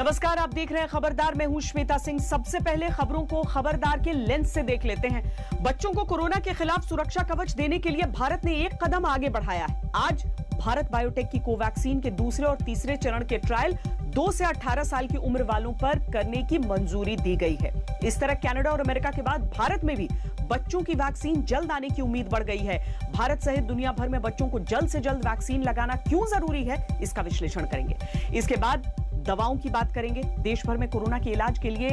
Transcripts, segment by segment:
नमस्कार, आप देख रहे हैं खबरदार। मैं हूं श्वेता सिंह। सबसे पहले खबरों को खबरदार के लेंस से देख लेते हैं। बच्चों को कोरोना के खिलाफ सुरक्षा कवच देने के लिए भारत ने एक कदम आगे बढ़ाया है। आज भारत बायोटेक की कोवैक्सीन के दूसरे और तीसरे चरण के ट्रायल 2 से 18 साल की उम्र वालों पर करने की मंजूरी दी गई है। इस तरह कनाडा और अमेरिका के बाद भारत में भी बच्चों की वैक्सीन जल्द आने की उम्मीद बढ़ गई है। भारत सहित दुनिया भर में बच्चों को जल्द से जल्द वैक्सीन लगाना क्यों जरूरी है, इसका विश्लेषण करेंगे। इसके बाद दवाओं की बात करेंगे। देश भर में कोरोना के इलाज के लिए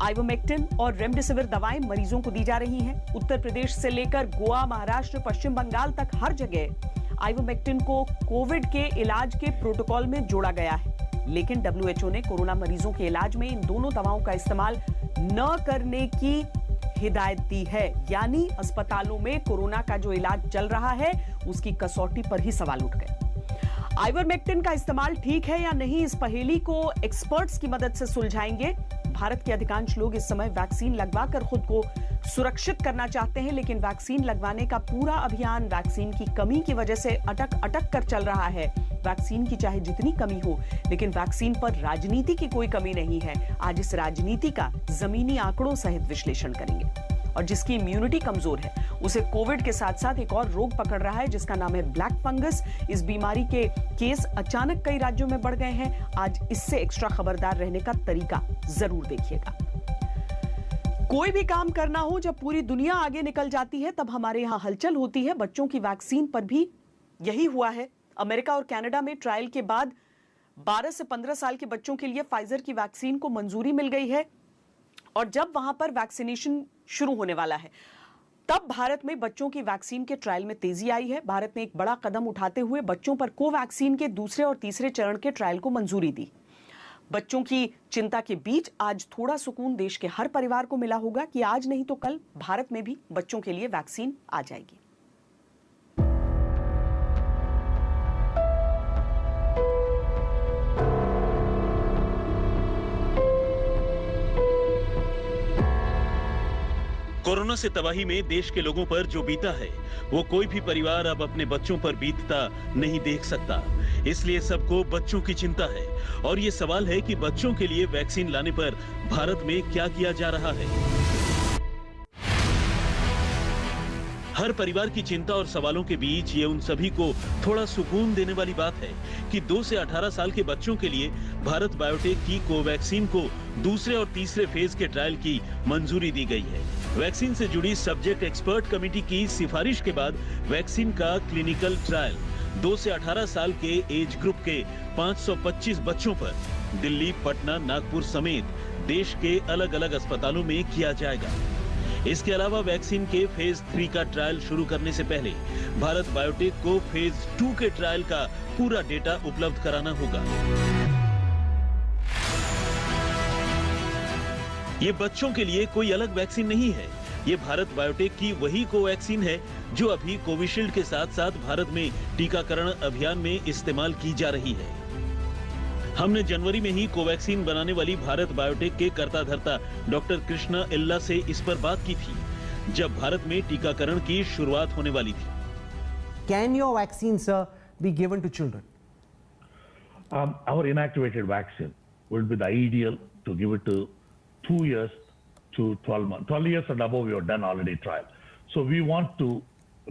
आइवोमेक्टिन और रेमडेसिविर दवाएं मरीजों को दी जा रही हैं। उत्तर प्रदेश से लेकर गोवा, महाराष्ट्र, पश्चिम बंगाल तक हर जगह आइवोमेक्टिन को कोविड के इलाज के प्रोटोकॉल में जोड़ा गया है। लेकिन WHO ने कोरोना मरीजों के इलाज में इन दोनों दवाओं का इस्तेमाल न करने की हिदायत दी है। यानी अस्पतालों में कोरोना का जो इलाज चल रहा है उसकी कसौटी पर ही सवाल उठ गए। आइवरमेक्टिन का इस्तेमाल ठीक है या नहीं, इस पहेली को एक्सपर्ट्स की मदद से सुलझाएंगे। भारत के अधिकांश लोग इस समय वैक्सीन लगवाकर खुद को सुरक्षित करना चाहते हैं, लेकिन वैक्सीन लगवाने का पूरा अभियान वैक्सीन की कमी की वजह से अटक कर चल रहा है। वैक्सीन की चाहे जितनी कमी हो, लेकिन वैक्सीन पर राजनीति की कोई कमी नहीं है। आज इस राजनीति का जमीनी आंकड़ों सहित विश्लेषण करेंगे। और जिसकी इम्यूनिटी कमजोर है उसे कोविड के साथ साथ एक और रोग पकड़ रहा है जिसका नाम है ब्लैक फंगस। इस बीमारी के केस अचानक कई राज्यों में बढ़ गए हैं। आज इससे एक्स्ट्रा खबरदार रहने का तरीका जरूर देखिएगा। कोई भी काम करना हो, जब पूरी दुनिया आगे निकल जाती है तब हमारे यहां हलचल होती है। बच्चों की वैक्सीन पर भी यही हुआ है। अमेरिका और कनाडा में ट्रायल के बाद 12 से 15 साल के बच्चों के लिए फाइजर की वैक्सीन को मंजूरी मिल गई है और जब वहां पर वैक्सीनेशन शुरू होने वाला है तब भारत में बच्चों की वैक्सीन के ट्रायल में तेजी आई है। भारत ने एक बड़ा कदम उठाते हुए बच्चों पर कोवैक्सीन के दूसरे और तीसरे चरण के ट्रायल को मंजूरी दी। बच्चों की चिंता के बीच आज थोड़ा सुकून देश के हर परिवार को मिला होगा कि आज नहीं तो कल भारत में भी बच्चों के लिए वैक्सीन आ जाएगी। कोरोना से तबाही में देश के लोगों पर जो बीता है वो कोई भी परिवार अब अपने बच्चों पर बीतता नहीं देख सकता। इसलिए सबको बच्चों की चिंता है और ये सवाल है कि बच्चों के लिए वैक्सीन लाने पर भारत में क्या किया जा रहा है। हर परिवार की चिंता और सवालों के बीच ये उन सभी को थोड़ा सुकून देने वाली बात है कि 2 से 18 साल के बच्चों के लिए भारत बायोटेक की कोवैक्सीन को दूसरे और तीसरे फेज के ट्रायल की मंजूरी दी गई है। वैक्सीन से जुड़ी सब्जेक्ट एक्सपर्ट कमेटी की सिफारिश के बाद वैक्सीन का क्लिनिकल ट्रायल 2 से 18 साल के एज ग्रुप के 525 बच्चों पर दिल्ली, पटना, नागपुर समेत देश के अलग अलग अस्पतालों में किया जाएगा। इसके अलावा वैक्सीन के फेज 3 का ट्रायल शुरू करने से पहले भारत बायोटेक को फेज 2 के ट्रायल का पूरा डेटा उपलब्ध कराना होगा। ये बच्चों के लिए कोई अलग वैक्सीन नहीं है। ये भारत बायोटेक की वही कोवैक्सीन है जो अभी कोविशील्ड के साथ साथ भारत में टीकाकरण अभियान में इस्तेमाल की जा रही है। हमने जनवरी में ही कोवैक्सीन बनाने वाली भारत बायोटेक के कर्ता धर्ता डॉक्टर कृष्णा इल्ला से इस पर बात की थी जब भारत में टीकाकरण की शुरुआत होने वाली थी। Can your vaccine, sir, be given to children? Our inactivated vaccine would be the ideal to give it to 2 years to 12 months. 12 years and above, we have done already trial. So we want to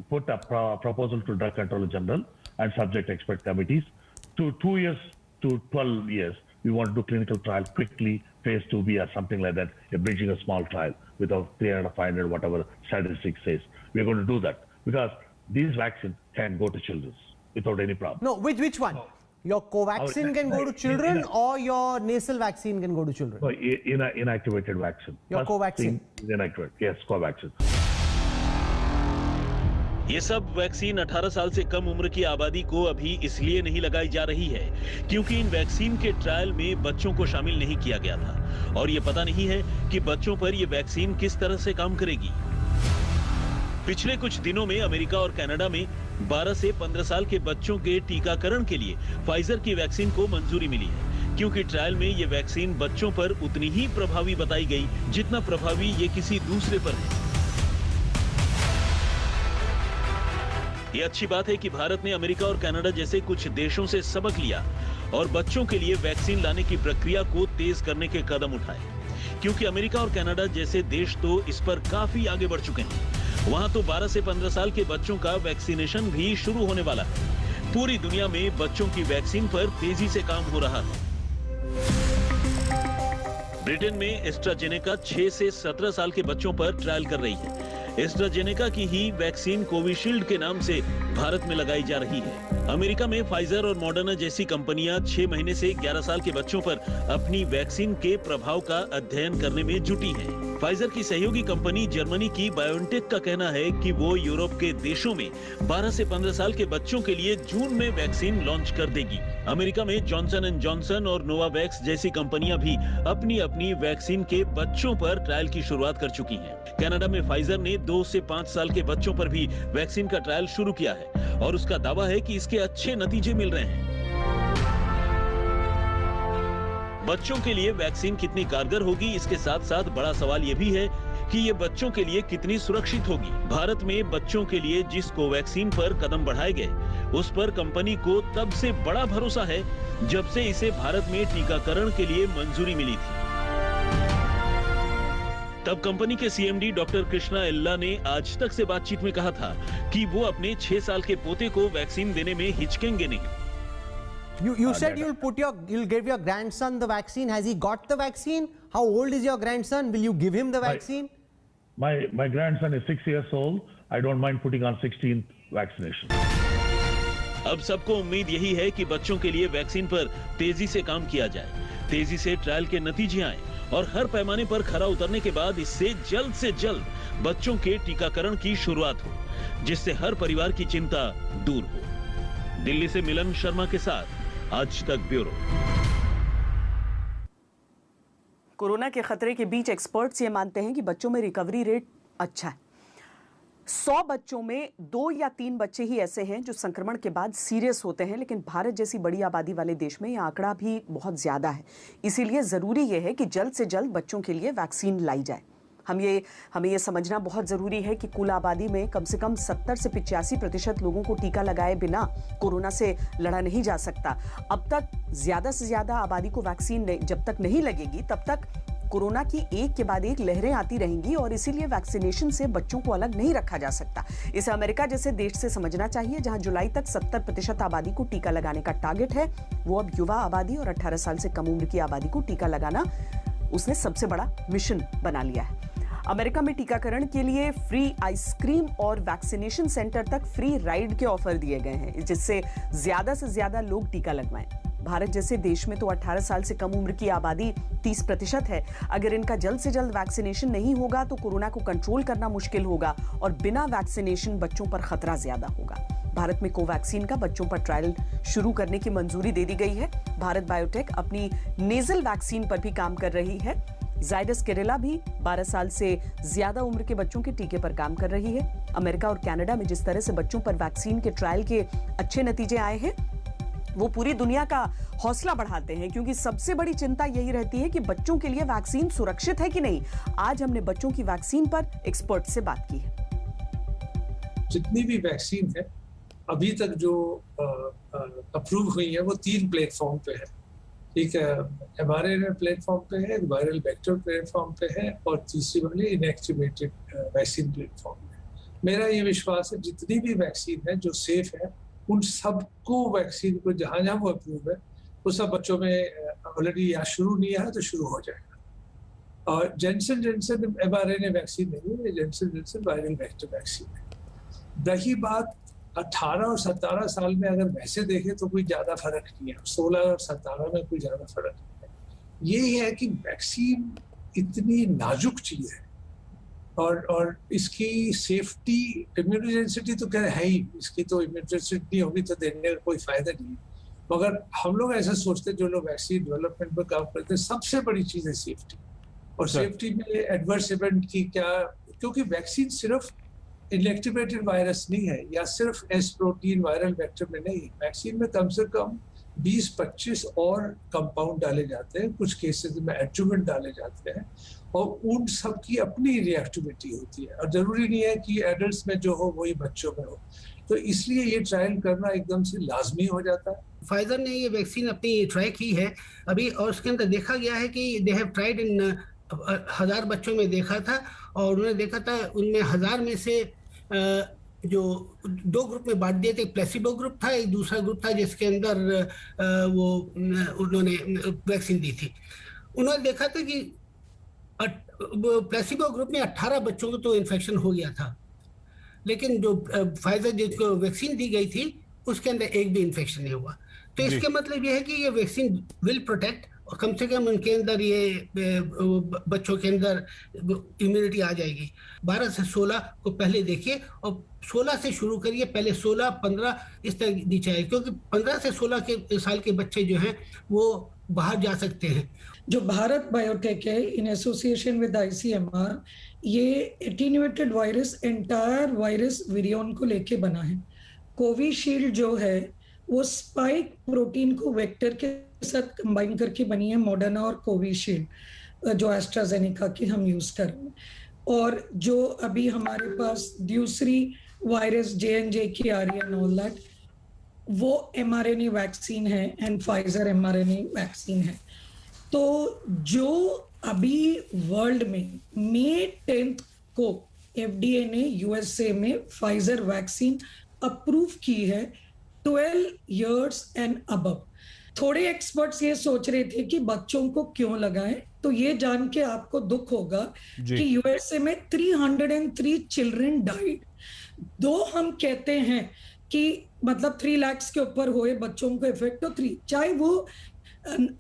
put a proposal to Drug Controller General and subject expert committees to 2 years to 12 years. We want to do clinical trial quickly, phase 2B or something like that, bridging a small trial without 300, 500, whatever statistics says. We're going to do that because these vaccines can go to children without any problem. No, which one? Your Covaxin can go to children or your nasal vaccine can go to children? No, inactivated vaccine. Your Covaxin? Inactivated, yes, Covaxin. ये सब vaccine 18 साल से कम उम्र की आबादी को अभी इसलिए नहीं लगाई जा रही है क्योंकि इन वैक्सीन के ट्रायल में बच्चों को शामिल नहीं किया गया था और ये पता नहीं है कि बच्चों पर ये वैक्सीन किस तरह से काम करेगी। पिछले कुछ दिनों में अमेरिका और कनाडा में 12 से 15 साल के बच्चों के टीकाकरण के लिए फाइजर की वैक्सीन को मंजूरी मिली है क्योंकि ट्रायल में ये वैक्सीन बच्चों पर उतनी ही प्रभावी बताई गई जितना प्रभावी ये किसी दूसरे पर है। ये अच्छी बात है कि भारत ने अमेरिका और कनाडा जैसे कुछ देशों से सबक लिया और बच्चों के लिए वैक्सीन लाने की प्रक्रिया को तेज करने के कदम उठाए, क्योंकि अमेरिका और कनाडा जैसे देश तो इस पर काफी आगे बढ़ चुके हैं। वहां तो 12 से 15 साल के बच्चों का वैक्सीनेशन भी शुरू होने वाला है। पूरी दुनिया में बच्चों की वैक्सीन पर तेजी से काम हो रहा है। ब्रिटेन में एस्ट्राजेनेका 6 से 17 साल के बच्चों पर ट्रायल कर रही है। एस्ट्राजेनेका की ही वैक्सीन कोविशील्ड के नाम से भारत में लगाई जा रही है। अमेरिका में फाइजर और मॉडर्ना जैसी कंपनियां 6 महीने से 11 साल के बच्चों पर अपनी वैक्सीन के प्रभाव का अध्ययन करने में जुटी है। फाइजर की सहयोगी कंपनी जर्मनी की बायोनटेक का कहना है कि वो यूरोप के देशों में 12 से 15 साल के बच्चों के लिए जून में वैक्सीन लॉन्च कर देगी। अमेरिका में जॉनसन एंड जॉनसन और नोवावैक्स जैसी कंपनियां भी अपनी अपनी वैक्सीन के बच्चों पर ट्रायल की शुरुआत कर चुकी हैं। कनाडा में फाइजर ने 2 से 5 साल के बच्चों पर भी वैक्सीन का ट्रायल शुरू किया है और उसका दावा है कि इसके अच्छे नतीजे मिल रहे हैं। बच्चों के लिए वैक्सीन कितनी कारगर होगी, इसके साथ साथ बड़ा सवाल यह भी है कि ये बच्चों के लिए कितनी सुरक्षित होगी। भारत में बच्चों के लिए जिस कोवैक्सीन पर कदम बढ़ाए गए, उस पर कंपनी को तब से बड़ा भरोसा है जब से इसे भारत में टीकाकरण के लिए मंजूरी मिली थी। तब कंपनी के सीएमडी डॉक्टर कृष्णा एल्ला ने आज तक से बातचीत में कहा था कि वो अपने 6 साल के पोते को वैक्सीन देने में हिचकेंगे नहीं। You said you'll give your grandson the vaccine. Has he got the vaccine? How old is your grandson? Will you give him the vaccine? My grandson is 6 years old. I don't mind putting on 16th vaccination. अब सबको उम्मीद यही है कि बच्चों के लिए vaccine पर तेजी से काम किया जाए, तेजी से ट्रायल के नतीजे आए और हर पैमाने पर खरा उतरने के बाद इससे जल्द से जल्द बच्चों के टीकाकरण की शुरुआत हो, जिससे हर परिवार की चिंता दूर हो। दिल्ली से मिलन शर्मा के साथ आज तक ब्यूरो। कोरोना के खतरे के बीच एक्सपर्ट्स ये मानते हैं कि बच्चों में रिकवरी रेट अच्छा है। 100 बच्चों में 2 या 3 बच्चे ही ऐसे हैं जो संक्रमण के बाद सीरियस होते हैं, लेकिन भारत जैसी बड़ी आबादी वाले देश में यह आंकड़ा भी बहुत ज्यादा है। इसीलिए जरूरी यह है कि जल्द से जल्द बच्चों के लिए वैक्सीन लाई जाए। हमें ये समझना बहुत ज़रूरी है कि कुल आबादी में कम से कम 70 से 85% लोगों को टीका लगाए बिना कोरोना से लड़ा नहीं जा सकता। अब तक ज़्यादा से ज़्यादा आबादी को वैक्सीन जब तक नहीं लगेगी तब तक कोरोना की एक के बाद एक लहरें आती रहेंगी और इसीलिए वैक्सीनेशन से बच्चों को अलग नहीं रखा जा सकता। इसे अमेरिका जैसे देश से समझना चाहिए, जहां जुलाई तक 70% आबादी को टीका लगाने का टारगेट है। वो अब युवा आबादी और 18 साल से कम उम्र की आबादी को टीका लगाना उसने सबसे बड़ा मिशन बना लिया है। अमेरिका में टीकाकरण के लिए फ्री आइसक्रीम और वैक्सीनेशन सेंटर तक फ्री राइड के ऑफर दिए गए हैं, जिससे ज्यादा से ज्यादा लोग टीका लगवाएं। भारत जैसे देश में तो 18 साल से कम उम्र की आबादी 30% है। अगर इनका जल्द से जल्द वैक्सीनेशन नहीं होगा तो कोरोना को कंट्रोल करना मुश्किल होगा और बिना वैक्सीनेशन बच्चों पर खतरा ज्यादा होगा। भारत में कोवैक्सीन का बच्चों पर ट्रायल शुरू करने की मंजूरी दे दी गई है। भारत बायोटेक अपनी नेजल वैक्सीन पर भी काम कर रही है। जायडस केडिला भी 12 साल से ज्यादा उम्र के बच्चों के टीके पर काम कर रही है। अमेरिका और कनाडा में जिस तरह से बच्चों पर वैक्सीन के ट्रायल के अच्छे नतीजे आए हैं, वो पूरी दुनिया का हौसला बढ़ाते हैं, क्योंकि सबसे बड़ी चिंता यही रहती है कि बच्चों के लिए वैक्सीन सुरक्षित है कि नहीं। आज हमने बच्चों की वैक्सीन पर एक्सपर्ट से बात की है। जितनी भी वैक्सीन है अभी तक जो अप्रूव हुई है वो 3 प्लेटफॉर्म पे है। ठीक है, mRNA प्लेटफॉर्म पे है, वायरल वेक्टर प्लेटफॉर्म पे है और तीसरी वाली इनएक्टिवेटेड वैक्सीन प्लेटफॉर्म पे। मेरा ये विश्वास है जितनी भी वैक्सीन है जो सेफ है, उन सबको वैक्सीन को जहाँ जहाँ वो अप्रूव है वो सब बच्चों में ऑलरेडी या शुरू नहीं है तो शुरू हो जाएगा। और जॉनसन mRNA वैक्सीन नहीं है, जॉनसन वायरल वेक्टर वैक्सीन है। रही बात 18 और 17 साल में, अगर वैसे देखें तो कोई ज़्यादा फर्क नहीं है। 16 और 17 में कोई ज़्यादा फर्क नहीं है। ये है कि वैक्सीन इतनी नाजुक चीज़ है और इसकी सेफ्टी, इम्यूनोजेनिसिटी तो क्या है ही, इसकी तो इम्यूनोजेनिसिटी होगी तो देने का कोई फायदा नहीं है। मगर हम लोग ऐसा सोचते, जो लोग वैक्सीन डेवलपमेंट पर काम करते हैं, सबसे बड़ी चीज़ है सेफ्टी। और सेफ्टी में एडवर्स इवेंट की क्या, क्योंकि वैक्सीन सिर्फ इनएक्टिवेटेड वायरस नहीं है या सिर्फ एस प्रोटीन वायरल वेक्टर में नहीं है। वैक्सीन में कम से कम 20-25 और कंपाउंड डाले जाते हैं, कुछ केसेस में एडजुवेंट डाले जाते हैं और उन सब की अपनी रिएक्टिविटी होती है। और जरूरी नहीं है कि एडल्ट्स में जो हो वही बच्चों में हो। तो इसलिए ये ट्रायल करना एकदम से लाजमी हो जाता है। फाइजर ने ये वैक्सीन अपनी ट्राई की है अभी, और उसके अंदर देखा गया है कि दे हैव ट्राइड इन 1000 बच्चों में देखा था, और उन्होंने देखा था उनमें 1000 में से जो 2 ग्रुप में बांट दिए थे, एक प्लेसिबो ग्रुप था, एक दूसरा ग्रुप था जिसके अंदर वो उन्होंने वैक्सीन दी थी। उन्होंने देखा था कि प्लेसिबो ग्रुप में 18 बच्चों को तो इन्फेक्शन हो गया था, लेकिन जो फाइजर जिसको वैक्सीन दी गई थी उसके अंदर एक भी इन्फेक्शन नहीं हुआ। तो इसका मतलब ये है कि ये वैक्सीन विल प्रोटेक्ट, और कम से कम उनके अंदर ये बच्चों के अंदर इम्यूनिटी आ जाएगी। 12 से 16 को पहले देखिए, और 16 से शुरू करिए, पहले 16, 15 इस तरह दी चाहिए, क्योंकि 15 से 16 साल के बच्चे जो हैं वो बाहर जा सकते हैं। जो भारत बायोटेक है इन एसोसिएशन विद ICMR, ये attenuated virus entire virus virion को लेके बना है। कोविशील्ड जो है वो स्पाइक प्रोटीन को वेक्टर के साथ कंबाइन करके बनी है, मॉडर्ना और कोविशील्ड जो एस्ट्राजेनेका की हम यूज कर रहे हैं। और जो अभी हमारे पास दूसरी वायरस J&J की आ रही है नॉल दैट, वो mRNA वैक्सीन है एंड फाइजर mRNA वैक्सीन है। तो जो अभी वर्ल्ड में May 10 को FDA ने USA में फाइजर वैक्सीन अप्रूव की है 12 years एंड अबव। थोड़े एक्सपर्ट्स ये सोच रहे थे कि बच्चों को क्यों लगाएं, तो ये जान के आपको दुख होगा कि USA में 303 चिल्ड्रन डाइड। दो हम कहते हैं कि मतलब 3 लाख के ऊपर हुए बच्चों को इफेक्ट, तो 3 चाहे वो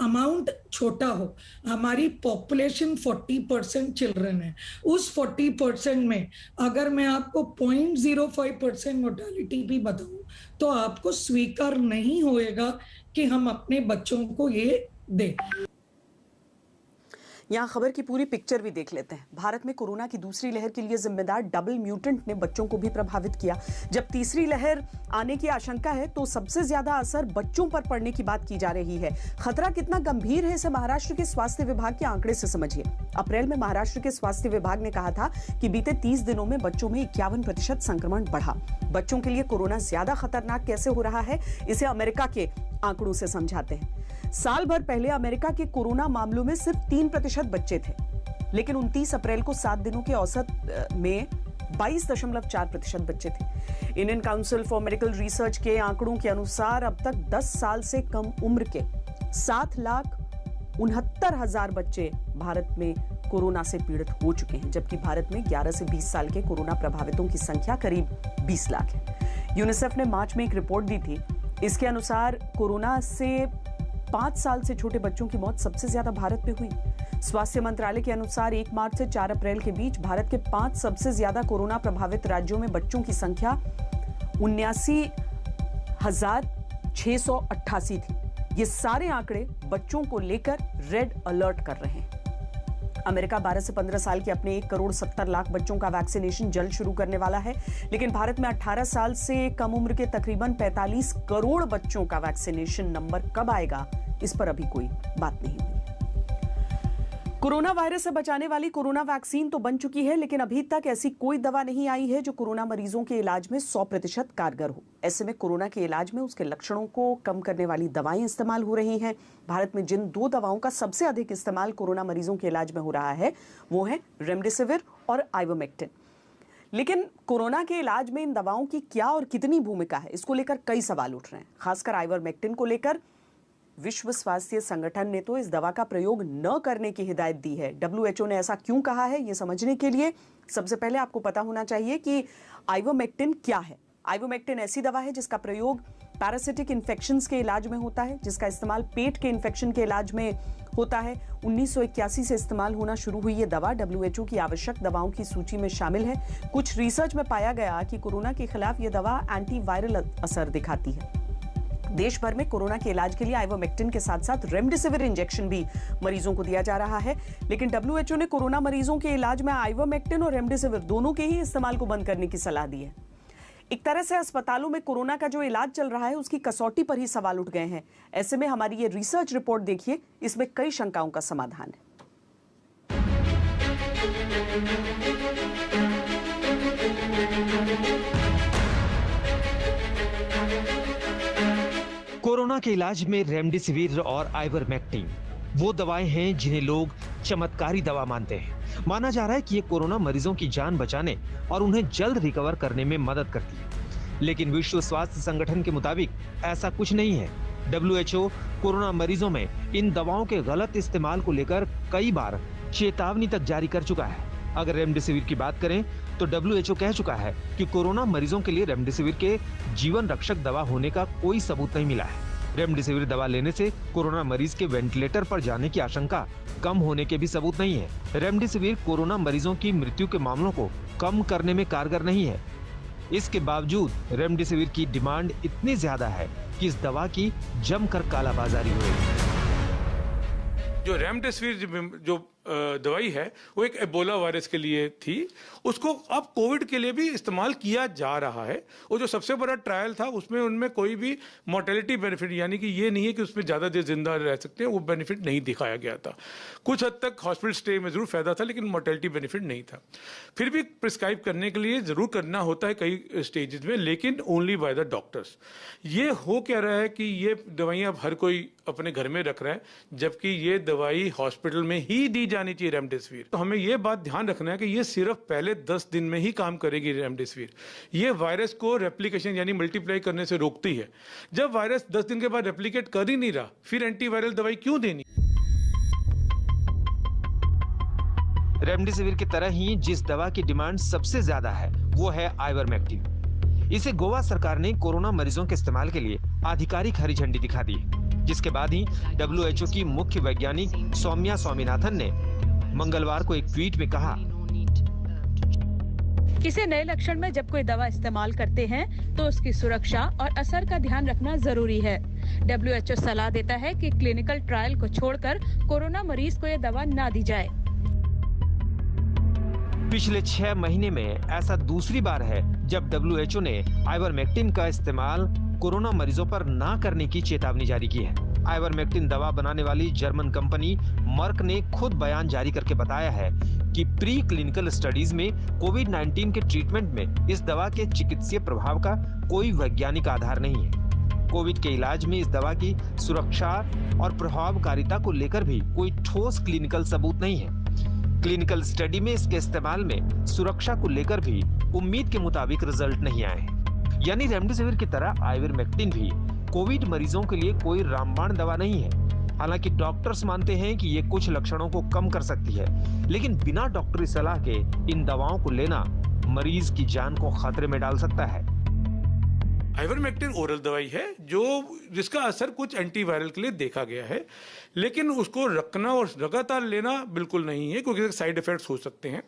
अमाउंट छोटा हो, हमारी पॉपुलेशन 40% चिल्ड्रन है, उस 40% में अगर मैं आपको 0.05% मोर्टेलिटी भी बताऊं तो आपको स्वीकार नहीं होएगा कि हम अपने बच्चों को ये दें। यहाँ खबर की पूरी पिक्चर भी देख लेते हैं। भारत में कोरोना की दूसरी लहर के लिए जिम्मेदार डबल म्यूटेंट ने बच्चों को भी प्रभावित किया। जब तीसरी लहर आने की आशंका है तो सबसे ज्यादा असर बच्चों पर पड़ने की बात की जा रही है। खतरा कितना गंभीर है इसे महाराष्ट्र के स्वास्थ्य विभाग के आंकड़े से समझिए। अप्रैल में महाराष्ट्र के स्वास्थ्य विभाग ने कहा था कि बीते 30 दिनों में बच्चों में 51% संक्रमण बढ़ा। बच्चों के लिए कोरोना ज्यादा खतरनाक कैसे हो रहा है, इसे अमेरिका के आंकड़ों से समझाते हैं। साल भर पहले अमेरिका के कोरोना मामलों में सिर्फ 3% बच्चे थे, लेकिन 29 अप्रैल को 7 दिनों के औसत में 22.4% बच्चे थे। Indian council for medical research के आंकड़ों के अनुसार अब तक 10 साल से कम उम्र के 7,69,000 बच्चे भारत में कोरोना से पीड़ित हो चुके हैं, जबकि भारत में 11 से 20 साल के कोरोना प्रभावितों की संख्या करीब 20 लाख है। यूनिसेफ ने मार्च में एक रिपोर्ट दी थी। इसके अनुसार कोरोना से 5 साल से छोटे बच्चों की मौत सबसे ज्यादा भारत में हुई। स्वास्थ्य मंत्रालय के अनुसार 1 मार्च से 4 अप्रैल के बीच भारत के 5 सबसे ज्यादा कोरोना प्रभावित राज्यों में बच्चों की संख्या 79,688 थी। ये सारे आंकड़े बच्चों को लेकर रेड अलर्ट कर रहे हैं। अमेरिका 12 से 15 साल के अपने 1,70,00,000 बच्चों का वैक्सीनेशन जल्द शुरू करने वाला है, लेकिन भारत में 18 साल से कम उम्र के तकरीबन 45 करोड़ बच्चों का वैक्सीनेशन नंबर कब आएगा, इस पर अभी कोई बात नहीं हुई। कोरोना वायरस से बचाने वाली कोरोना वैक्सीन तो बन चुकी है, लेकिन अभी तक ऐसी कोई दवा नहीं आई है जो कोरोना मरीजों के इलाज में 100% कारगर हो। ऐसे में कोरोना के इलाज में उसके लक्षणों को कम करने वाली दवाएं इस्तेमाल हो रही हैं। भारत में जिन 2 दवाओं का सबसे अधिक इस्तेमाल कोरोना मरीजों के इलाज में हो रहा है वो है रेमडेसिविर और आइवोमेक्टिन। लेकिन कोरोना के इलाज में इन दवाओं की क्या और कितनी भूमिका है, इसको लेकर कई सवाल उठ रहे हैं। खासकर आइवोमेक्टिन को लेकर विश्व स्वास्थ्य संगठन ने तो इस दवा का प्रयोग न करने की हिदायत दी है। WHO ने ऐसा क्यों कहा है, ये समझने के लिए सबसे पहले आपको पता होना चाहिए कि आइवोमेक्टिन क्या है। आइवोमेक्टिन ऐसी दवा है जिसका प्रयोग पैरासिटिक इन्फेक्शंस के इलाज में होता है, जिसका इस्तेमाल पेट के इन्फेक्शन के इलाज में होता है। 1981 से इस्तेमाल होना शुरू हुई ये दवा WHO की आवश्यक दवाओं की सूची में शामिल है। कुछ रिसर्च में पाया गया कि कोरोना के खिलाफ ये दवा एंटीवायरल असर दिखाती है। देश भर में कोरोना के इलाज के लिए आइवोमेक्टिन के साथ साथ रेमडेसिविर इंजेक्शन भी मरीजों को दिया जा रहा है, लेकिन WHO ने कोरोना मरीजों के इलाज में आइवोमेक्टिन और रेमडेसिविर दोनों के ही इस्तेमाल को बंद करने की सलाह दी है। एक तरह से अस्पतालों में कोरोना का जो इलाज चल रहा है उसकी कसौटी पर ही सवाल उठ गए हैं। ऐसे में हमारी ये रिसर्च रिपोर्ट देखिए, इसमें कई शंकाओं का समाधान है। कोरोना के इलाज में रेमडेसिविर और आइवरमेक्टिन वो दवाएं हैं जिन्हें लोग चमत्कारी दवा मानते हैं। माना जा रहा है कि ये कोरोना मरीजों की जान बचाने और उन्हें जल्द रिकवर करने में मदद करती है, लेकिन विश्व स्वास्थ्य संगठन के मुताबिक ऐसा कुछ नहीं है। WHO कोरोना मरीजों में इन दवाओं के गलत इस्तेमाल को लेकर कई बार चेतावनी तक जारी कर चुका है। अगर रेमडेसिविर की बात करें तो WHO कह चुका है कि कोरोना मरीजों के लिए रेमडेसिविर के जीवन रक्षक दवा होने का कोई सबूत नहीं मिला है। रेमडेसिविर दवा लेने से कोरोना मरीज के वेंटिलेटर पर जाने की आशंका कम होने के भी सबूत नहीं है। रेमडेसिविर कोरोना मरीजों की मृत्यु के मामलों को कम करने में कारगर नहीं है। इसके बावजूद रेमडेसिविर की डिमांड इतनी ज्यादा है कि इस दवा की जमकर कालाबाजारी हो रही है। जो रेमडेसिविर जो दवाई है वो एक एबोला वायरस के लिए थी, उसको अब कोविड के लिए भी इस्तेमाल किया जा रहा है। वो जो सबसे बड़ा ट्रायल था उसमें उनमें कोई भी मोर्टेलिटी बेनिफिट, यानी कि ये नहीं है कि उसमें ज़्यादा देर जिंदा रह सकते हैं, वो बेनिफिट नहीं दिखाया गया था। कुछ हद तक हॉस्पिटल स्टे में ज़रूर फायदा था, लेकिन मोर्टेलिटी बेनिफिट नहीं था। फिर भी प्रिस्क्राइब करने के लिए ज़रूर करना होता है कई स्टेजेस में, लेकिन ओनली बाय द डॉक्टर्स। ये हो क्या रहा है कि ये दवाइयाँ अब हर कोई अपने घर में रख रहा है, जबकि ये दवाई हॉस्पिटल में ही दी जानी चाहिए रेमडेसिविर। तो हमें ये बात ध्यान रखना है कि ये सिर्फ पहले 10 दिन में ही काम करेगी रेमडेसिविर। ये वायरस को रेप्लिकेशन यानी मल्टीप्लाई करने से रोकती है। जब वायरस 10 दिन के बाद रेप्लिकेट कर ही नहीं रहा, फिर एंटीवायरल दवाई क्यों देनी? रेमडेसिविर की तरह ही जिस दवा की डिमांड सबसे ज्यादा है वो है आइवरमेक्टिन। इसे गोवा सरकार ने कोरोना मरीजों के इस्तेमाल के लिए आधिकारिक हरी झंडी दिखा दी, जिसके बाद ही WHO की मुख्य वैज्ञानिक सौम्या स्वामीनाथन ने मंगलवार को एक ट्वीट में कहा, किसी नए लक्षण में जब कोई दवा इस्तेमाल करते हैं तो उसकी सुरक्षा और असर का ध्यान रखना जरूरी है। WHO सलाह देता है कि क्लिनिकल ट्रायल को छोड़कर कोरोना मरीज को यह दवा ना दी जाए। पिछले 6 महीने में ऐसा दूसरी बार है जब WHO ने आइवरमेक्टिन का इस्तेमाल कोरोना मरीजों पर ना करने की चेतावनी जारी की है। आइवरमेक्टिन दवा बनाने वाली जर्मन कंपनी मर्क ने खुद बयान जारी करके बताया है कि प्री क्लिनिकल स्टडीज में कोविड-19 के ट्रीटमेंट में इस दवा के चिकित्सीय प्रभाव का कोई वैज्ञानिक आधार नहीं है। कोविड के इलाज में इस दवा की सुरक्षा और प्रभावकारिता को लेकर भी कोई ठोस क्लिनिकल सबूत नहीं है। क्लिनिकल स्टडी में इसके इस्तेमाल में सुरक्षा को लेकर भी उम्मीद के मुताबिक रिजल्ट नहीं आए। यानी रेमडेसिविर की तरह आइवरमेक्टिन भी कोविड मरीजों के लिए कोई रामबाण दवा नहीं है। हालांकि डॉक्टर्स मानते हैं कि ये कुछ लक्षणों को कम कर सकती है, लेकिन बिना डॉक्टरी सलाह के इन दवाओं को लेना मरीज की जान को खतरे में डाल सकता है। आइवरमेक्टिन ओरल दवाई है जिसका असर कुछ एंटीवायरल के लिए देखा गया है, लेकिन उसको रखना और लगातार लेना बिल्कुल नहीं है, क्योंकि साइड इफेक्ट्स हो सकते हैं।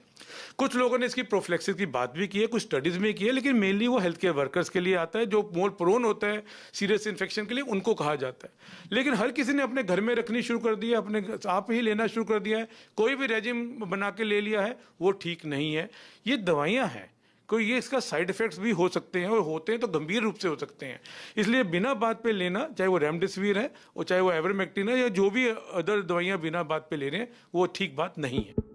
कुछ लोगों ने इसकी प्रोफिलैक्सिस की बात भी की है, कुछ स्टडीज में की है, लेकिन मेनली वो हेल्थ केयर वर्कर्स के लिए आता है जो मोर प्रोन होता है सीरियस इन्फेक्शन के लिए, उनको कहा जाता है। लेकिन हर किसी ने अपने घर में रखनी शुरू कर दिया, अपने आप ही लेना शुरू कर दिया है, कोई भी रेजिम बना के ले लिया है, वो ठीक नहीं है। ये दवाइयाँ हैं, कोई ये इसका साइड इफेक्ट्स भी हो सकते हैं, और होते हैं तो गंभीर रूप से हो सकते हैं। इसलिए बिना बात पे लेना, चाहे वो रेमडेसिविर है और चाहे वो आइवरमेक्टिन है या जो भी अदर दवाइयां बिना बात पे ले रहे हैं, वो ठीक बात नहीं है।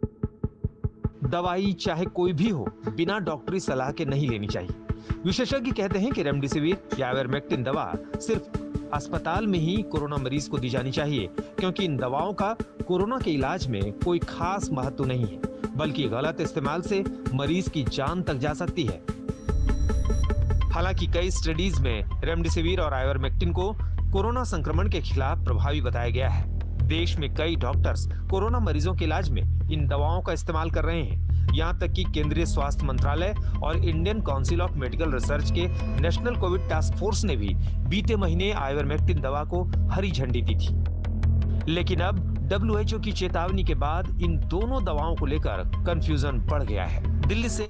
दवाई चाहे कोई भी हो, बिना डॉक्टरी सलाह के नहीं लेनी चाहिए। विशेषज्ञ कहते हैं कि रेमडेसिविर या आइवरमेक्टिन दवा सिर्फ अस्पताल में ही कोरोना मरीज को दी जानी चाहिए, क्योंकि इन दवाओं का कोरोना के इलाज में कोई खास महत्व नहीं है, बल्कि गलत इस्तेमाल से मरीज की जान तक जा सकती है। हालांकि कई स्टडीज में रेमडेसिविर और आइवरमेक्टिन को कोरोना संक्रमण के खिलाफ प्रभावी बताया गया है। देश में कई डॉक्टर्स कोरोना मरीजों के इलाज में इन दवाओं का इस्तेमाल कर रहे हैं। यहाँ तक कि केंद्रीय स्वास्थ्य मंत्रालय और Indian council of medical research के नेशनल कोविड टास्क फोर्स ने भी बीते महीने आइवरमेक्टिन दवा को हरी झंडी दी थी। लेकिन अब WHO की चेतावनी के बाद इन दोनों दवाओं को लेकर कंफ्यूजन बढ़ गया है। दिल्ली से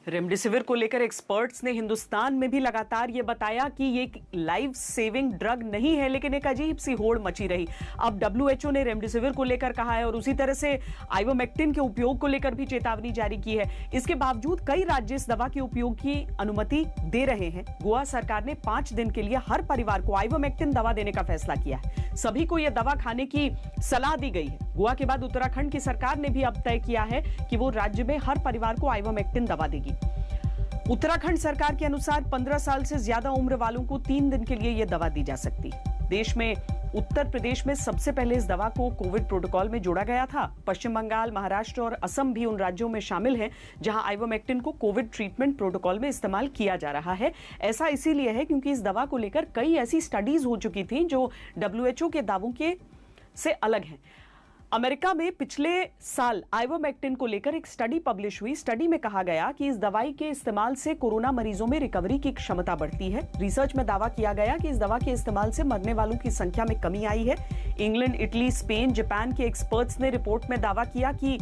रेमडेसिविर को लेकर एक्सपर्ट्स ने हिंदुस्तान में भी लगातार ये बताया कि ये एक लाइफ सेविंग ड्रग नहीं है, लेकिन एक अजीब सी होड़ मची रही। अब WHO ने रेमडेसिविर को लेकर कहा है और उसी तरह से आइवरमेक्टिन के उपयोग को लेकर भी चेतावनी जारी की है। इसके बावजूद कई राज्य इस दवा के उपयोग की अनुमति दे रहे हैं। गोवा सरकार ने 5 दिन के लिए हर परिवार को आइवरमेक्टिन दवा देने का फैसला किया है। सभी को यह दवा खाने की सलाह दी गई है। गोवा के बाद उत्तराखंड की सरकार ने भी अब तय किया है कि वो राज्य में हर परिवार को आइवरमेक्टिन दवा देगी। उत्तराखंड सरकार के अनुसार 15 साल से ज्यादा उम्र वालों को 3 दिन के लिए यह दवा दी जा सकती है। देश में उत्तर प्रदेश में सबसे पहले इस दवा को कोविड प्रोटोकॉल में जोड़ा गया था। पश्चिम बंगाल, महाराष्ट्र और असम भी उन राज्यों में शामिल हैं जहां आइवरमेक्टिन को कोविड ट्रीटमेंट प्रोटोकॉल में इस्तेमाल किया जा रहा है। ऐसा इसीलिए है क्योंकि इस दवा को लेकर कई ऐसी स्टडीज हो चुकी थी जो WHO के दावों के से अलग हैं। अमेरिका में पिछले साल आइवरमेक्टिन को लेकर एक स्टडी पब्लिश हुई। स्टडी में कहा गया कि इस दवाई के इस्तेमाल से कोरोना मरीजों में रिकवरी की क्षमता बढ़ती है। रिसर्च में दावा किया गया कि इस दवा के इस्तेमाल से मरने वालों की संख्या में कमी आई है। इंग्लैंड, इटली, स्पेन, जापान के एक्सपर्ट्स ने रिपोर्ट में दावा किया कि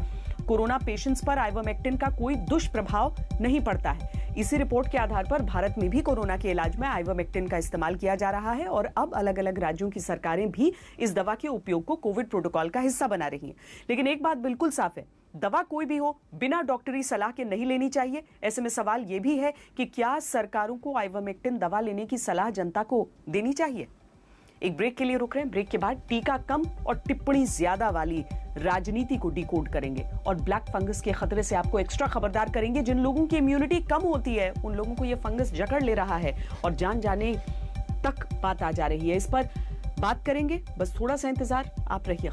कोरोना पेशेंट्स पर आइवरमेक्टिन का कोई दुष्प्रभाव नहीं पड़ता है। इसी रिपोर्ट के आधार पर भारत में भी कोरोना के इलाज में आइवरमेक्टिन का इस्तेमाल किया जा रहा है और अब अलग अलग राज्यों की सरकारें भी इस दवा के उपयोग को कोविड प्रोटोकॉल का हिस्सा बना रही हैं। लेकिन एक बात बिल्कुल साफ है, दवा कोई भी हो, बिना डॉक्टरी सलाह के नहीं लेनी चाहिए। ऐसे में सवाल यह भी है कि क्या सरकारों को आइवरमेक्टिन दवा लेने की सलाह जनता को देनी चाहिए? एक ब्रेक के लिए रुक रहे हैं। ब्रेक के बाद टीका कम और टिप्पणी ज्यादा वाली राजनीति को डिकोड करेंगे और ब्लैक फंगस के खतरे से आपको एक्स्ट्रा खबरदार करेंगे। जिन लोगों की इम्यूनिटी कम होती है उन लोगों को यह फंगस जकड़ ले रहा है और जान जाने तक बात आ जा रही है। इस पर बात करेंगे, बस थोड़ा सा इंतजार, आप रहिए।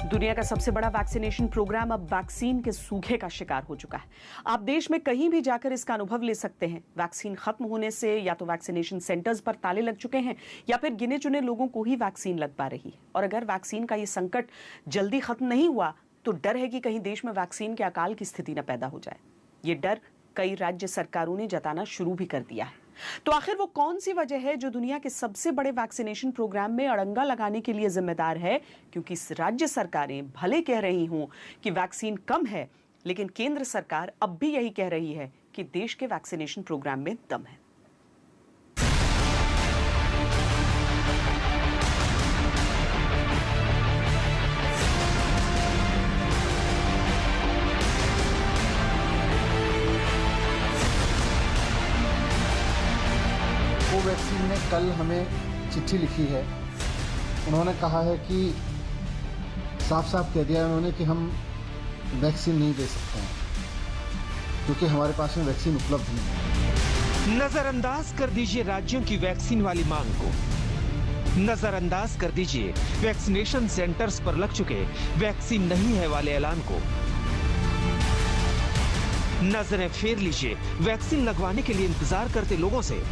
दुनिया का सबसे बड़ा वैक्सीनेशन प्रोग्राम अब वैक्सीन के सूखे का शिकार हो चुका है। आप देश में कहीं भी जाकर इसका अनुभव ले सकते हैं। वैक्सीन खत्म होने से या तो वैक्सीनेशन सेंटर्स पर ताले लग चुके हैं या फिर गिने चुने लोगों को ही वैक्सीन लग पा रही है। और अगर वैक्सीन का ये संकट जल्दी खत्म नहीं हुआ तो डर है कि कहीं देश में वैक्सीन के अकाल की स्थिति न पैदा हो जाए। ये डर कई राज्य सरकारों ने जताना शुरू भी कर दिया है। तो आखिर वो कौन सी वजह है जो दुनिया के सबसे बड़े वैक्सीनेशन प्रोग्राम में अड़ंगा लगाने के लिए जिम्मेदार है? क्योंकि राज्य सरकारें भले कह रही हों कि वैक्सीन कम है, लेकिन केंद्र सरकार अब भी यही कह रही है कि देश के वैक्सीनेशन प्रोग्राम में दम है। कोवैक्सीन ने कल हमें चिट्ठी लिखी है। उन्होंने कहा है कि साफ साफ कह दिया है उन्होंने कि हम वैक्सीन नहीं दे सकते हैं क्योंकि हमारे पास में वैक्सीन उपलब्ध नहीं है। नजरअंदाज कर दीजिए राज्यों की वैक्सीन वाली मांग को। नजरअंदाज कर दीजिए वैक्सीनेशन सेंटर्स पर लग चुके वैक्सीन नहीं है वाले ऐलान को। नजरें फेर लीजिए वैक्सीन लगवाने के लिए इंतजार करते लोगों से।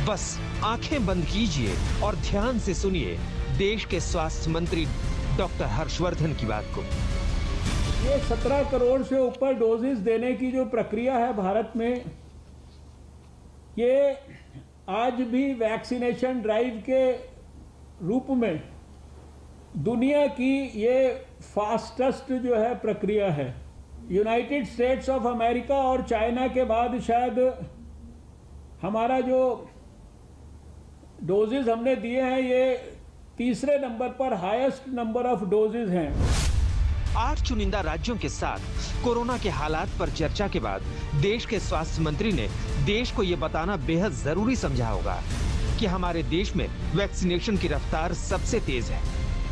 बस आंखें बंद कीजिए और ध्यान से सुनिए देश के स्वास्थ्य मंत्री डॉक्टर हर्षवर्धन की बात को। ये 17 करोड़ से ऊपर डोजेस देने की जो प्रक्रिया है भारत में, ये आज भी वैक्सीनेशन ड्राइव के रूप में दुनिया की ये फास्टेस्ट जो है प्रक्रिया है। यूनाइटेड स्टेट्स ऑफ अमेरिका और चाइना के बाद शायद हमारा जो डोजेज हमने दिए हैं ये तीसरे नंबर पर हाईएस्ट नंबर ऑफ डोजेज हैं। 8 चुनिंदा राज्यों के साथ कोरोना के हालात पर चर्चा के बाद देश के स्वास्थ्य मंत्री ने देश को यह बताना बेहद जरूरी समझा होगा कि हमारे देश में वैक्सीनेशन की रफ्तार सबसे तेज है।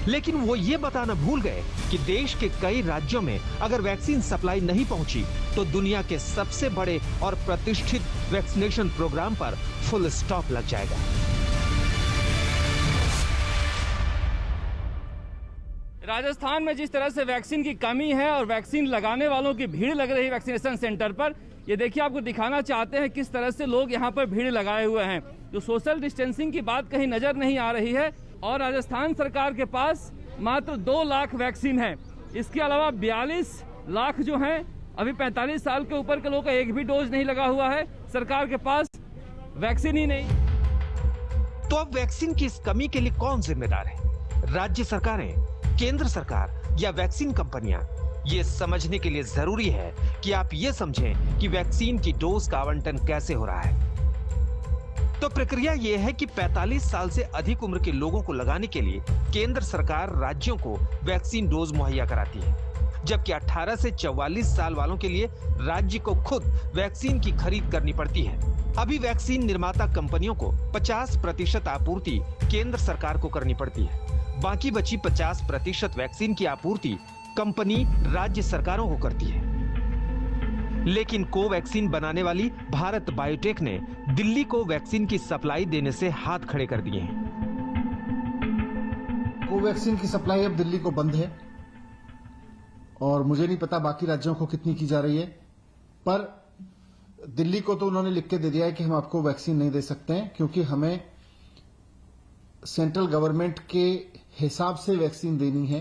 लेकिन वो ये बताना भूल गए कि देश के कई राज्यों में अगर वैक्सीन सप्लाई नहीं पहुंची तो दुनिया के सबसे बड़े और प्रतिष्ठित वैक्सीनेशन प्रोग्राम पर फुल स्टॉप लग जाएगा। राजस्थान में जिस तरह से वैक्सीन की कमी है और वैक्सीन लगाने वालों की भीड़ लग रही है वैक्सीनेशन सेंटर पर, ये देखिए आपको दिखाना चाहते हैं किस तरह से लोग यहाँ पर भीड़ लगाए हुए हैं। जो सोशल डिस्टेंसिंग की बात कहीं नजर नहीं आ रही है और राजस्थान सरकार के पास मात्र 2 लाख वैक्सीन है। इसके अलावा 42 लाख जो हैं अभी 45 साल के ऊपर के लोगों का एक भी डोज नहीं लगा हुआ है। सरकार के पास वैक्सीन ही नहीं। तो अब वैक्सीन की इस कमी के लिए कौन जिम्मेदार है? राज्य सरकारें, केंद्र सरकार या वैक्सीन कंपनियां? ये समझने के लिए जरूरी है कि आप ये समझें कि वैक्सीन की डोज का आवंटन कैसे हो रहा है। तो प्रक्रिया यह है कि 45 साल से अधिक उम्र के लोगों को लगाने के लिए केंद्र सरकार राज्यों को वैक्सीन डोज मुहैया कराती है, जबकि 18 से 44 साल वालों के लिए राज्य को खुद वैक्सीन की खरीद करनी पड़ती है। अभी वैक्सीन निर्माता कंपनियों को 50% आपूर्ति केंद्र सरकार को करनी पड़ती है। बाकी बची 50% वैक्सीन की आपूर्ति कंपनी राज्य सरकारों को करती है। लेकिन कोवैक्सीन बनाने वाली भारत बायोटेक ने दिल्ली को वैक्सीन की सप्लाई देने से हाथ खड़े कर दिए हैं। कोवैक्सीन की सप्लाई अब दिल्ली को बंद है और मुझे नहीं पता बाकी राज्यों को कितनी की जा रही है, पर दिल्ली को तो उन्होंने लिख के दे दिया है कि हम आपको वैक्सीन नहीं दे सकते हैं, क्योंकि हमें सेंट्रल गवर्नमेंट के हिसाब से वैक्सीन देनी है।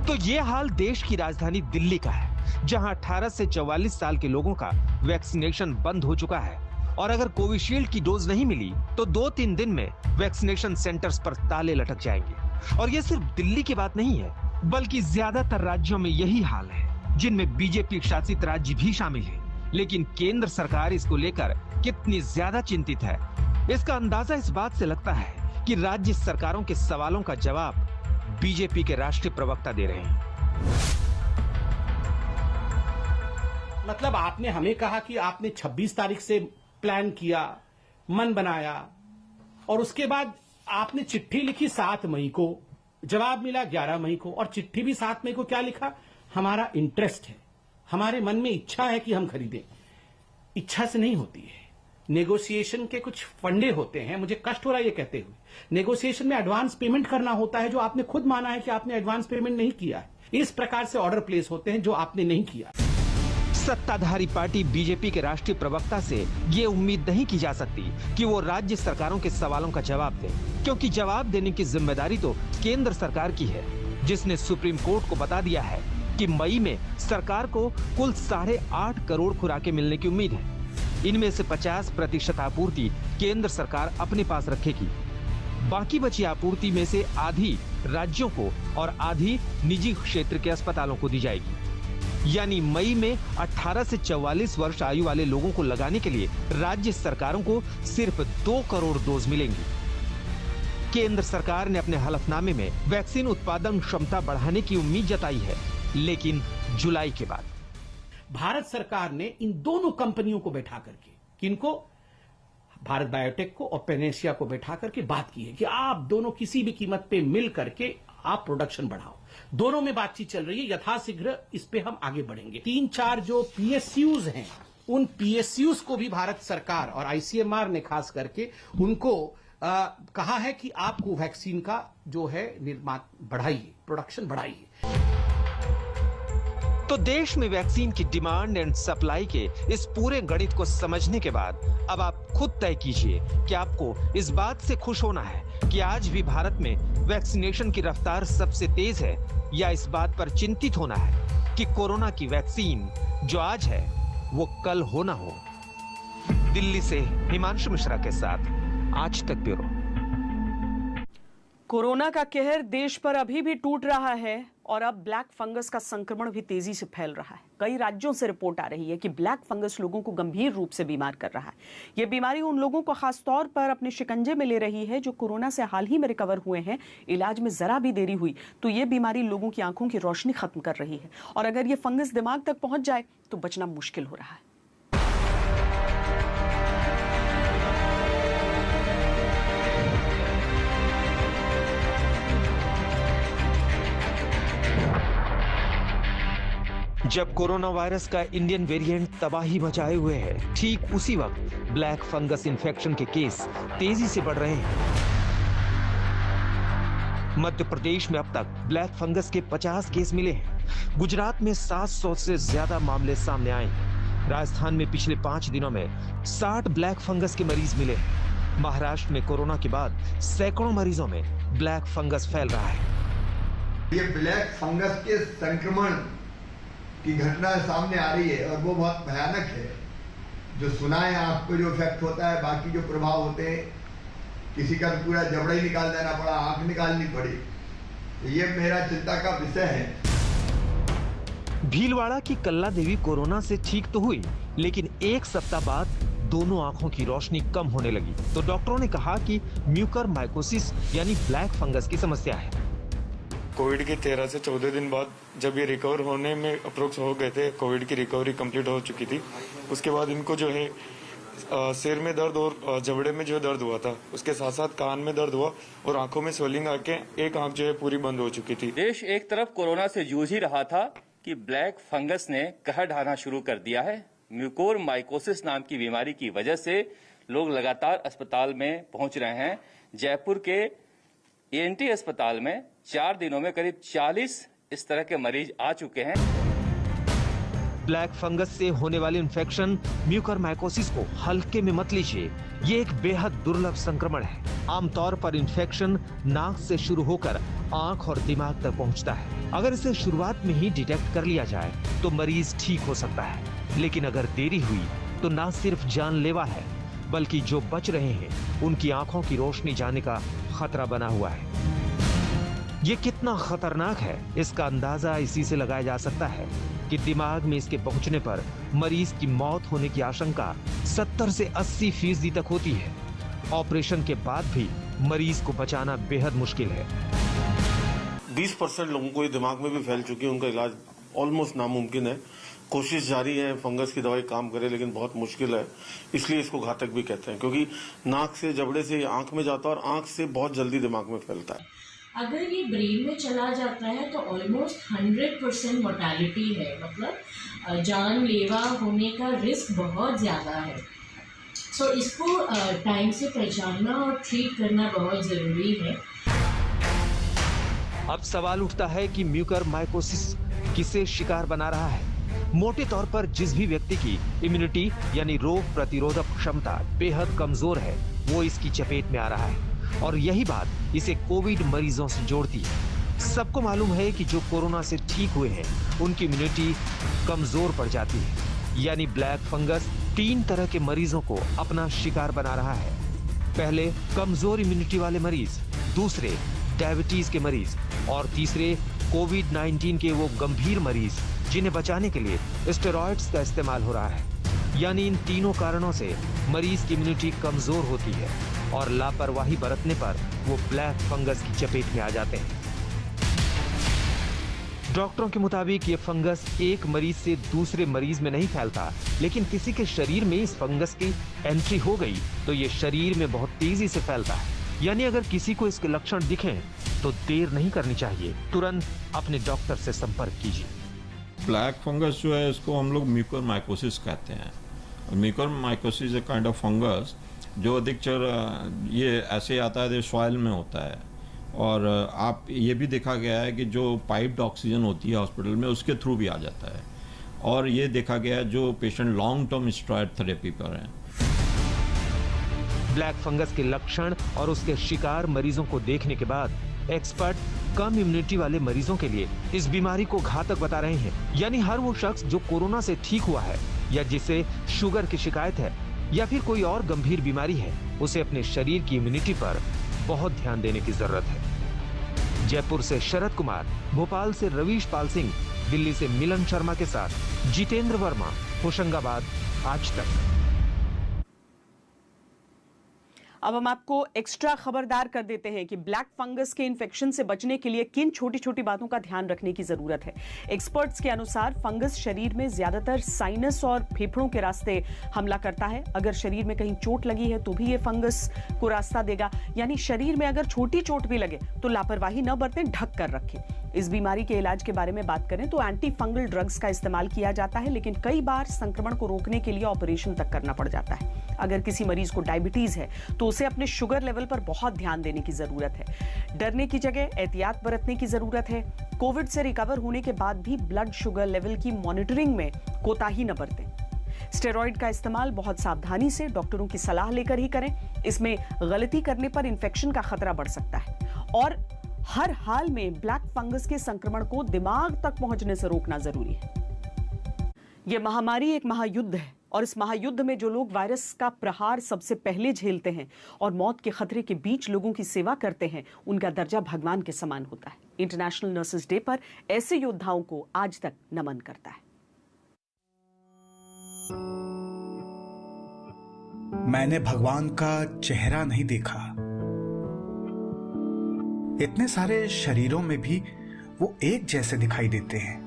तो ये हाल देश की राजधानी दिल्ली का है, जहां 18 से 44 साल के लोगों का वैक्सीनेशन बंद हो चुका है और अगर कोविशील्ड की डोज नहीं मिली तो 2-3 दिन में वैक्सीनेशन सेंटर्स पर ताले लटक जाएंगे। और ये सिर्फ दिल्ली की बात नहीं है, बल्कि ज्यादातर राज्यों में यही हाल है, जिनमें बीजेपी शासित राज्य भी शामिल है। लेकिन केंद्र सरकार इसको लेकर कितनी ज्यादा चिंतित है, इसका अंदाजा इस बात से लगता है कि राज्य सरकारों के सवालों का जवाब बीजेपी के राष्ट्रीय प्रवक्ता दे रहे हैं। मतलब आपने हमें कहा कि आपने 26 तारीख से प्लान किया, मन बनाया, और उसके बाद आपने चिट्ठी लिखी 7 मई को, जवाब मिला 11 मई को, और चिट्ठी भी 7 मई को क्या लिखा? हमारा इंटरेस्ट है, हमारे मन में इच्छा है कि हम खरीदें। इच्छा से नहीं होती है, नेगोशिएशन के कुछ फंडे होते हैं। मुझे कष्ट हो रहा है ये कहते हुए, नेगोशिएशन में एडवांस पेमेंट करना होता है, जो आपने खुद माना है कि आपने एडवांस पेमेंट नहीं किया है। इस प्रकार से ऑर्डर प्लेस होते हैं जो आपने नहीं किया। सत्ताधारी पार्टी बीजेपी के राष्ट्रीय प्रवक्ता से ये उम्मीद नहीं की जा सकती कि वो राज्य सरकारों के सवालों का जवाब दें, क्योंकि जवाब देने की जिम्मेदारी तो केंद्र सरकार की है, जिसने सुप्रीम कोर्ट को बता दिया है कि मई में सरकार को कुल 8.5 करोड़ खुराकें मिलने की उम्मीद है। इनमें से 50% आपूर्ति केंद्र सरकार अपने पास रखेगी। बाकी बची आपूर्ति में से आधी राज्यों को और आधी निजी क्षेत्र के अस्पतालों को दी जाएगी। यानी मई में 18 से 44 वर्ष आयु वाले लोगों को लगाने के लिए राज्य सरकारों को सिर्फ 2 करोड़ डोज मिलेंगी। केंद्र सरकार ने अपने हलफनामे में वैक्सीन उत्पादन क्षमता बढ़ाने की उम्मीद जताई है, लेकिन जुलाई के बाद भारत सरकार ने इन दोनों कंपनियों को बैठा करके, किनको? भारत बायोटेक को और पेनेसिया को बैठा करके बात की है कि आप दोनों किसी भी कीमत पे मिल करके आप प्रोडक्शन बढ़ाओ। दोनों में बातचीत चल रही है, यथाशीघ्र इस पे हम आगे बढ़ेंगे। 3-4 जो PSUs हैं, उन PSUs को भी भारत सरकार और ICMR ने खास करके उनको कहा है कि आप कोवैक्सीन का जो है निर्माण बढ़ाइए, प्रोडक्शन बढ़ाइए। तो देश में वैक्सीन की डिमांड एंड सप्लाई के इस पूरे गणित को समझने के बाद अब आप खुद तय कीजिए कि आपको इस बात से खुश होना है कि आज भी भारत में वैक्सीनेशन की रफ्तार सबसे तेज है, या इस बात पर चिंतित होना है कि कोरोना की वैक्सीन जो आज है वो कल हो ना हो। दिल्ली से हिमांशु मिश्रा के साथ आज तक ब्यूरो। कोरोना का कहर देश पर अभी भी टूट रहा है और अब ब्लैक फंगस का संक्रमण भी तेजी से फैल रहा है। कई राज्यों से रिपोर्ट आ रही है कि ब्लैक फंगस लोगों को गंभीर रूप से बीमार कर रहा है। यह बीमारी उन लोगों को खास तौर पर अपने शिकंजे में ले रही है जो कोरोना से हाल ही में रिकवर हुए हैं। इलाज में जरा भी देरी हुई तो ये बीमारी लोगों की आंखों की रोशनी खत्म कर रही है, और अगर ये फंगस दिमाग तक पहुंच जाए तो बचना मुश्किल हो रहा है। जब कोरोना वायरस का इंडियन वेरिएंट तबाही मचाए हुए है, ठीक उसी वक्त ब्लैक फंगस इन्फेक्शन के केस तेजी से बढ़ रहे हैं। मध्य प्रदेश में अब तक ब्लैक फंगस के 50 केस मिले हैं। गुजरात में 700 से ज्यादा मामले सामने आए हैं। राजस्थान में पिछले 5 दिनों में 60 ब्लैक फंगस के मरीज मिले हैं। महाराष्ट्र में कोरोना के बाद सैकड़ों मरीजों में ब्लैक फंगस फैल रहा है। ये ब्लैक फंगस के संक्रमण की घटना सामने आ रही है और वो बहुत भयानक है। जो सुना है आपको, जो इफेक्ट होता है, बाकी जो प्रभाव होते हैं, किसी का पूरा जबड़ा ही निकाल देना पड़ा, आंख निकालनी पड़ी। तो ये मेरा चिंता का विषय है। भीलवाड़ा की कल्ला देवी कोरोना से ठीक तो हुई, लेकिन 1 सप्ताह बाद दोनों आंखों की रोशनी कम होने लगी। तो डॉक्टरों ने कहा कि म्यूकरमाइकोसिस यानी ब्लैक फंगस की समस्या है। कोविड के 13 से 14 दिन बाद जब ये रिकवर होने में अप्रोक्स हो गए थे, कोविड की रिकवरी कंप्लीट हो चुकी थी, उसके बाद इनको जो है सिर में दर्द और जबड़े में जो दर्द हुआ था, उसके साथ साथ कान में दर्द हुआ और आंखों में स्वेलिंग आके एक आंख जो है पूरी बंद हो चुकी थी। देश एक तरफ कोरोना से जूझ ही रहा था कि ब्लैक फंगस ने कहर ढाना शुरू कर दिया है। म्यूकोरमाइकोसिस नाम की बीमारी की वजह से लोग लगातार अस्पताल में पहुंच रहे हैं। जयपुर के ENT अस्पताल में 4 दिनों में करीब 40 इस तरह के मरीज आ चुके हैं। ब्लैक फंगस से होने वाली इन्फेक्शन म्यूकोरमाइकोसिस को हल्के में मत लीजिए। ये एक बेहद दुर्लभ संक्रमण है। आमतौर पर इन्फेक्शन नाक से शुरू होकर आंख और दिमाग तक पहुंचता है। अगर इसे शुरुआत में ही डिटेक्ट कर लिया जाए तो मरीज ठीक हो सकता है, लेकिन अगर देरी हुई तो न सिर्फ जानलेवा है, बल्कि जो बच रहे हैं उनकी आंखों की रोशनी जाने का खतरा बना हुआ है। ये कितना खतरनाक है इसका अंदाजा इसी से लगाया जा सकता है कि दिमाग में इसके पहुंचने पर मरीज की मौत होने की आशंका 70 से 80% तक होती है। ऑपरेशन के बाद भी मरीज को बचाना बेहद मुश्किल है। 20% लोगों को ये दिमाग में भी फैल चुकी है, उनका इलाज ऑलमोस्ट नामुमकिन है। कोशिश जारी है, फंगस की दवाई काम करे, लेकिन बहुत मुश्किल है। इसलिए इसको घातक भी कहते हैं, क्योंकि नाक से जबड़े से आंख में जाता है और आंख से बहुत जल्दी दिमाग में फैलता है। अगर ये ब्रेन में चला जाता है तो ऑलमोस्ट 100% मोर्टेलिटी है, मतलब जानलेवा होने का रिस्क बहुत ज़्यादा है। सो इसको टाइम से पहचानना और ट्रीट करना बहुत ज़रूरी है। अब सवाल उठता है कि म्यूकोरमाइकोसिस किसे शिकार बना रहा है। मोटे तौर पर जिस भी व्यक्ति की इम्यूनिटी यानी रोग प्रतिरोधक क्षमता बेहद कमजोर है, वो इसकी चपेट में आ रहा है, और यही बात इसे कोविड मरीजों से जोड़ती है। सबको मालूम है कि जो कोरोना से ठीक हुए हैं उनकी इम्यूनिटी कमजोर पड़ जाती है, यानी ब्लैक फंगस 3 तरह के मरीजों को अपना शिकार बना रहा है। पहले कमजोर इम्यूनिटी वाले मरीज, दूसरे डायबिटीज के मरीज, और तीसरे कोविड-19 के वो गंभीर मरीज जिन्हें बचाने के लिए स्टेरॉइड्स का इस्तेमाल हो रहा है। यानी इन तीनों कारणों से मरीज की इम्यूनिटी कमजोर होती है और लापरवाही बरतने पर वो ब्लैक फंगस की चपेट में आ जाते हैं। डॉक्टरों के मुताबिक ये फंगस एक मरीज से दूसरे मरीज में नहीं फैलता, लेकिन किसी के शरीर में इस फंगस की एंट्री हो गई तो ये शरीर में बहुत तेजी से फैलता है। यानी अगर किसी को इसके लक्षण दिखें तो देर नहीं करनी चाहिए, तुरंत अपने डॉक्टर से संपर्क कीजिए। ब्लैक फंगस जो है इसको हम लोग म्यूकोरमाइकोसिस कहते हैं। म्यूकोरमाइकोसिस एक काइंड ऑफ फंगस जो अधिकतर ये ऐसे आता है सॉइल में होता है, और आप ये भी देखा गया है कि जो पाइप्ड ऑक्सीजन होती है हॉस्पिटल में उसके थ्रू भी आ जाता है, और ये देखा गया है जो patient long term steroid therapy पर हैं। ब्लैक फंगस के लक्षण और उसके शिकार मरीजों को देखने के बाद एक्सपर्ट कम इम्यूनिटी वाले मरीजों के लिए इस बीमारी को घातक बता रहे हैं। यानी हर वो शख्स जो कोरोना से ठीक हुआ है या जिसे शुगर की शिकायत है या फिर कोई और गंभीर बीमारी है, उसे अपने शरीर की इम्यूनिटी पर बहुत ध्यान देने की जरूरत है। जयपुर से शरद कुमार, भोपाल से रवीश पाल सिंह, दिल्ली से मिलन शर्मा के साथ जितेंद्र वर्मा, होशंगाबाद, आज तक। अब हम आपको एक्स्ट्रा खबरदार कर देते हैं कि ब्लैक फंगस के इन्फेक्शन से बचने के लिए किन छोटी छोटी बातों का ध्यान रखने की जरूरत है। एक्सपर्ट्स के अनुसार फंगस शरीर में ज्यादातर साइनस और फेफड़ों के रास्ते हमला करता है। अगर शरीर में कहीं चोट लगी है तो भी ये फंगस को रास्ता देगा। यानी शरीर में अगर छोटी चोट भी लगे तो लापरवाही न बरतें, ढक कर रखें। इस बीमारी के इलाज के बारे में बात करें तो एंटी फंगल ड्रग्स का इस्तेमाल किया जाता है, लेकिन कई बार संक्रमण को रोकने के लिए ऑपरेशन तक करना पड़ जाता है। अगर किसी मरीज को डायबिटीज है तो उसे अपने शुगर लेवल पर बहुत ध्यान देने की जरूरत है। डरने की जगह एहतियात बरतने की जरूरत है। कोविड से रिकवर होने के बाद भी ब्लड शुगर लेवल की मॉनिटरिंग में कोताही न बरतें। स्टेरॉइड का इस्तेमाल बहुत सावधानी से डॉक्टरों की सलाह लेकर ही करें। इसमें गलती करने पर इंफेक्शन का खतरा बढ़ सकता है, और हर हाल में ब्लैक फंगस के संक्रमण को दिमाग तक पहुंचने से रोकना जरूरी है। यह महामारी एक महायुद्ध है, और इस महायुद्ध में जो लोग वायरस का प्रहार सबसे पहले झेलते हैं और मौत के खतरे के बीच लोगों की सेवा करते हैं, उनका दर्जा भगवान के समान होता है। इंटरनेशनल नर्सेस डे पर ऐसे योद्धाओं को आज तक नमन करता है। मैंने भगवान का चेहरा नहीं देखा। इतने सारे शरीरों में भी वो एक जैसे दिखाई देते हैं।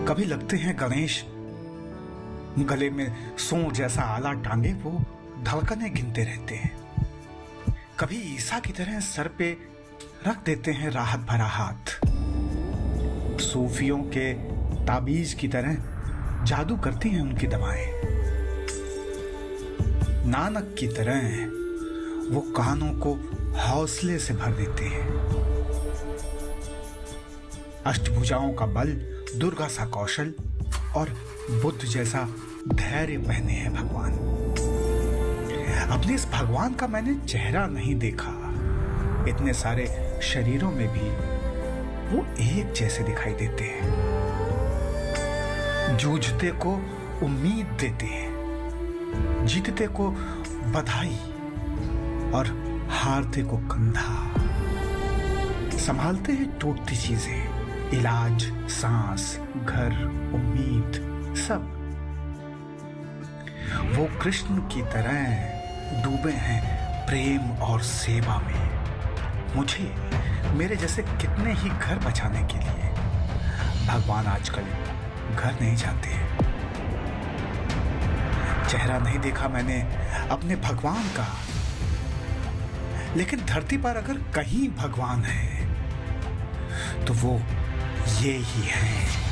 कभी लगते हैं गणेश, गले में सों जैसा आला टांगे वो धड़कनें गिनते रहते हैं। कभी ईसा की तरह सर पे रख देते हैं राहत भरा हाथ। सूफियों के ताबीज की तरह जादू करती हैं उनकी दवाएं। नानक की तरह वो कानों को हौसले से भर देते हैं। अष्टभुजाओं का बल, दुर्गा सा कौशल और बुद्ध जैसा धैर्य पहने हैं भगवान। अपने इस भगवान का मैंने चेहरा नहीं देखा। इतने सारे शरीरों में भी वो एक जैसे दिखाई देते हैं। जूझते को उम्मीद देते हैं, जीतते को बधाई और हारते को कंधा। संभालते हैं टूटती चीजें, इलाज, सांस, घर, उम्मीद, सब। वो कृष्ण की तरह डूबे हैं प्रेम और सेवा में। मुझे मेरे जैसे कितने ही घर बचाने के लिए भगवान आजकल घर नहीं जाते। चेहरा नहीं देखा मैंने अपने भगवान का, लेकिन धरती पर अगर कहीं भगवान है तो वो ये ही है।